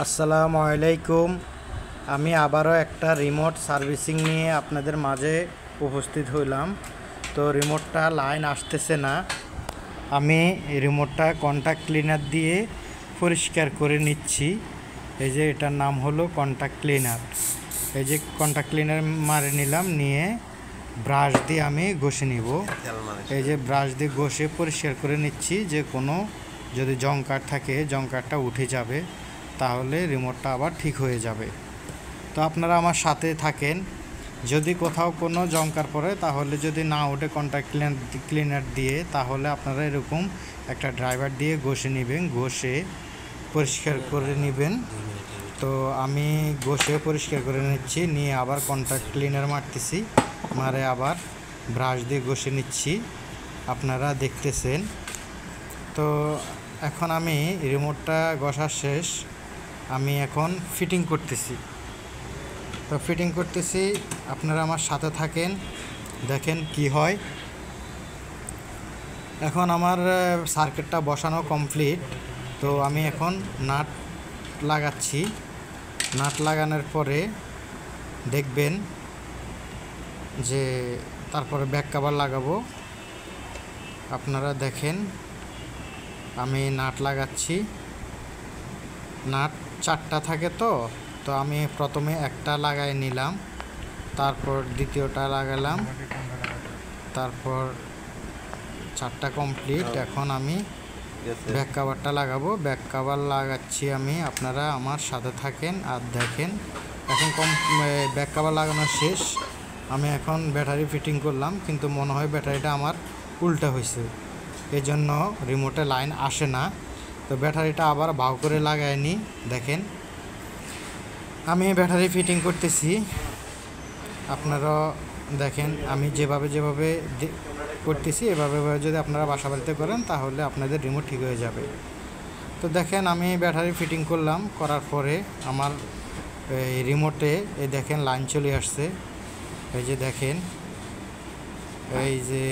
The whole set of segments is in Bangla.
আসসালামু আলাইকুম। আমি আবারও একটা রিমোট সার্ভিসিং নিয়ে আপনাদের মাঝে উপস্থিত হইলাম। তো রিমোটটা লাইন আসতেছে না। আমি রিমোটটা কন্ট্যাক্ট ক্লিনার দিয়ে পরিষ্কার করে নিচ্ছি। এই যে এটার নাম হলো কন্ট্যাক্ট ক্লিনার। এই যে কন্ট্যাক্ট ক্লিনার মারে নিলাম, নিয়ে ব্রাশ দিয়ে আমি ঘষে নিব। এই যে ব্রাশ দিয়ে ঘষে পরিষ্কার করে নিচ্ছি। যে কোনো যদি জংকার থাকে, জংকারটা উঠে যাবে, তাহলে রিমোটটা আবার ঠিক হয়ে যাবে। তো আপনারা আমার সাথে থাকেন। যদি কোথাও কোনো জংকার পড়ে, তাহলে যদি না ওঠে কন্ট্যাক্ট ক্লিনার দিয়ে, তাহলে আপনারা এরকম একটা ড্রাইভার দিয়ে ঘষে নেবেন, ঘষে পরিষ্কার করে নেবেন। তো আমি ঘষে পরিষ্কার করে নিচ্ছি, নিয়ে আবার কন্ট্যাক্ট ক্লিনার মারতেছি, মারে আবার ব্রাশ দিয়ে ঘষে নিচ্ছি, আপনারা দেখতেছেন। তো এখন আমি রিমোটটা ঘষা শেষ, আমি এখন ফিটিং করতেছি। তো ফিটিং করতেছি, আপনারা আমার সাথে থাকেন, দেখেন কি হয়। এখন আমার সার্কিটটা বসানো কমপ্লিট। তো আমি এখন নাট লাগাচ্ছি। নাট লাগানোর পরে দেখবেন যে তারপরে ব্যাক কভার লাগাবো। আপনারা দেখেন আমি নাট লাগাচ্ছি। নাট চারটা থাকে, তো আমি প্রথমে একটা লাগাই নিলাম, তারপর দ্বিতীয়টা লাগালাম, তারপর চারটা কমপ্লিট। এখন আমি ব্যাক কভারটা লাগাবো। ব্যাক কভার লাগাচ্ছি আমি, আপনারা আমার সাথে থাকেন আর দেখেন। এখন ব্যাক কভার লাগানো শেষ। আমি এখন ব্যাটারি ফিটিং করলাম, কিন্তু মনে হয় ব্যাটারিটা আমার উল্টা হয়েছে, এই জন্য রিমোটে লাইন আসে না। তো ব্যাটারিটা আবার ভাও করে লাগাই নি। দেখেন আমি ব্যাটারি ফিটিং করতেছি, আপনারা দেখেন। আমি যেভাবে করতেছি, এভাবে যদি আপনারা বাসা বাড়িতে করেন, তাহলে আপনাদের রিমোট ঠিক হয়ে যাবে। তো দেখেন আমি ব্যাটারি ফিটিং করলাম, করার পরে আমার এই রিমোটে এই দেখেন লাইন চলে আসছে। এই যে দেখেন, এই যে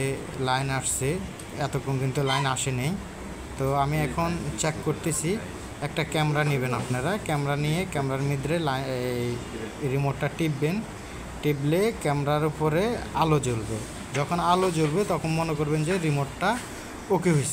লাইন আসছে, এতক্ষণ কিন্তু লাইন আসেনি। তো আমি এখন চেক করতেছি। একটা ক্যামেরা নেবেন আপনারা, ক্যামেরা নিয়ে ক্যামেরার মধ্যে এই রিমোটটা টিপবেন। টিপলে ক্যামেরার উপরে আলো জ্বলবে। যখন আলো জ্বলবে, তখন মনে করবেন যে রিমোটটা ওকে হয়েছে।